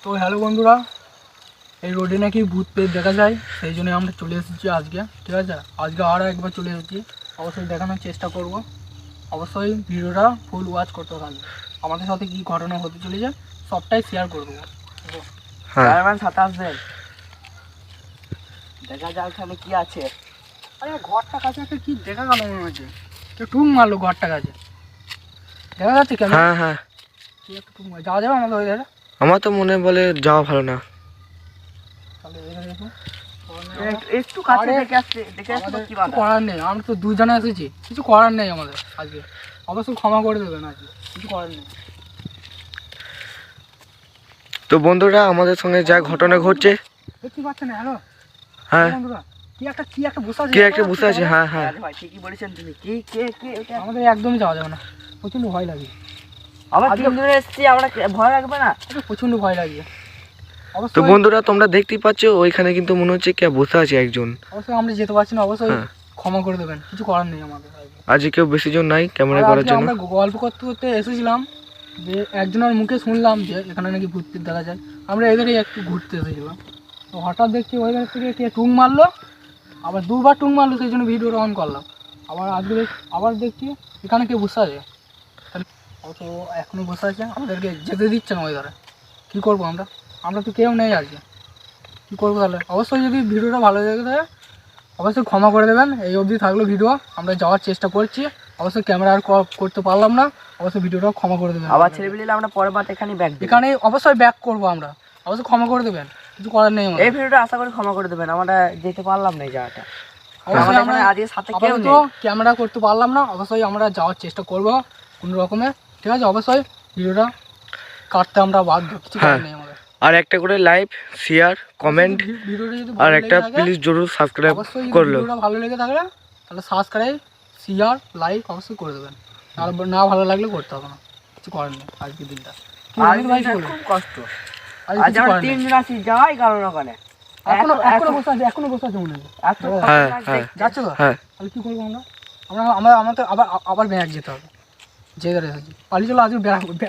তো হ্যালো বন্ধুরা, এই রোডে নাকি ভূত পেট দেখা যায়, সেই জন্য আমরা চলে এসেছি আজকে। ঠিক আছে, আজকে আরও একবার চলে এসেছি। অবশ্যই দেখানোর চেষ্টা করব। অবশ্যই ভিডিওটা ফুল ওয়াচ করতে থাকবে। আমাদের সাথে কী ঘটনা হতে চলেছে সবটাই শেয়ার করে দেবো। সাথে আসবেন, দেখা যাক তাহলে কি আছে। আরে ঘরটা কাছে একটা কি দেখা গেল মনে হচ্ছে, কেউ টুং মারলো ঘরটা কাছে, দেখা যাচ্ছে কেন? হ্যাঁ হ্যাঁ, কি একটা টুং যাওয়া যাবে আমাদের ওই ধারে? আমার তো মনে বলে যাওয়া ভালো না। তাহলে এখানে দেখুন, একটু কাছে আরে, দেখে আসতে আমাদের কি কিছু করার নেই, আমরা তো দুজনে এসেছি, কিছু করার নেই আমাদের আজকে। অবশ্যই ক্ষমা করে দেবেন, আজকে কিছু করার নেই। তো বন্ধুরা, আমাদের সঙ্গে যা ঘটনা ঘটছে, দেখতে পাচ্ছেন? হ্যালো হ্যাঁ, বন্ধুরা, কি একটা বসে আছে, কি একটা বসে আছে। হ্যাঁ হ্যাঁ, ভাই ঠিকই বলেছেন তুমি। কি কে কে এটা? আমাদের একদমই যাওয়া যাবে না, প্রচন্ড ভয় লাগে। আমরা আজকে- তিনজনে এসেছি, আমরা ভয় লাগবে না? প্রচন্ড ভয় লাগে। তো অবশ্যই বন্ধুরা তোমরা দেখতেই পাচ্ছ, ওইখানে কিন্তু মনে হচ্ছে কে বসে আছে একজন। অবশ্যই আমরা যেতে পারছি না, অবশ্যই হ্যাঁ। ক্ষমা করে দেবেন, কিছু করার নেই আমাদের আজকে। আজকে কেউ বেশি জন নাই ক্যামেরা আর করার আজকে জন্য। আমরা গল্প করতে করতে এসেছিলাম যে একজনের মুখে শুনলাম যে এখানে নাকি ভূত পেট দেখা যায়। আমরা এদেরই একটু ঘুরতে এসেছিলাম, তো হঠাৎ দেখছি ওই ধার থেকে কে টুং মারলো, আবার দুবার টুং মারলো, সেই জন্য ভিডিওটা অন করলাম। আবার দেখছি এখানে কেউ বসে আছে, অত এখনো বসে আছে, আমাদেরকে যেতে দিচ্ছে না ওই ধারে। কী করবো আমরা? আমরা তো কেউ নেই আজকে, কী করবো তাহলে? অবশ্যই যদি ভিডিওটা ভালো লেগে থাকে অবশ্যই ক্ষমা করে দেবেন। এই অবধি থাকলো ভিডিও, আমরা যাওয়ার চেষ্টা করছি, অবশ্যই ক্যামেরা আর করতে পারলাম না, অবশ্যই ভিডিওটা ক্ষমা করে দেবেন। আবার ছেলে পেলে আমরা পরের বার এখানে ব্যাক দিই। এখানে অবশ্যই ব্যাক করবো আমরা, অবশ্যই ক্ষমা করে দেবেন, কিছু করার নেই আমাদের। এই ভিডিওটা আশা করি ক্ষমা করে দেবেন, আমরা যেতে পারলাম না এই জায়গাটা। অবশ্যই আমরা আজকে সাথে কেউ আপাতত নেই। ক্যামেরা করতে পারলাম না, অবশ্যই আমরা যাওয়ার চেষ্টা করবো কোনো রকমে। ঠিক আছে, অবশ্যই ভিডিওটা কাটতে আমরা বাধ্য, কিছু করার নেই আমাদের। আর একটা করে লাইক, শেয়ার, কমেন্ট, ভিডিওটা যদি আর ভালো একটা লেগে থাকে, প্লিজ জরুর সাবস্ক্রাইব অবশ্যই যদি করলো। ভিডিওটা ভালো লেগে থাকলে তাহলে সাবস্ক্রাইব, শেয়ার, লাইক অবশ্যই করে দেবেন। আর না ভালো লাগলে করতে হবে না, কিছু করার নেই আজকের দিনটা। কি অমিত ভাই, কি বলবেন? খুব কষ্ট। আজ আজ কিছু আমরা করার নেই। তিনজন আছি, যাই কারণ ওখানে এখনো বসে আছে মনে হয়। এত হ্যাঁ, খতরনাক হ্যাঁ। দেখতে। যাচ্ছে তো? হ্যাঁ, তাহলে কি করবো আমরা? আমাদের আবার ব্যাগ যেতে হবে, যে এসেছি পালিয়ে চলো আজকে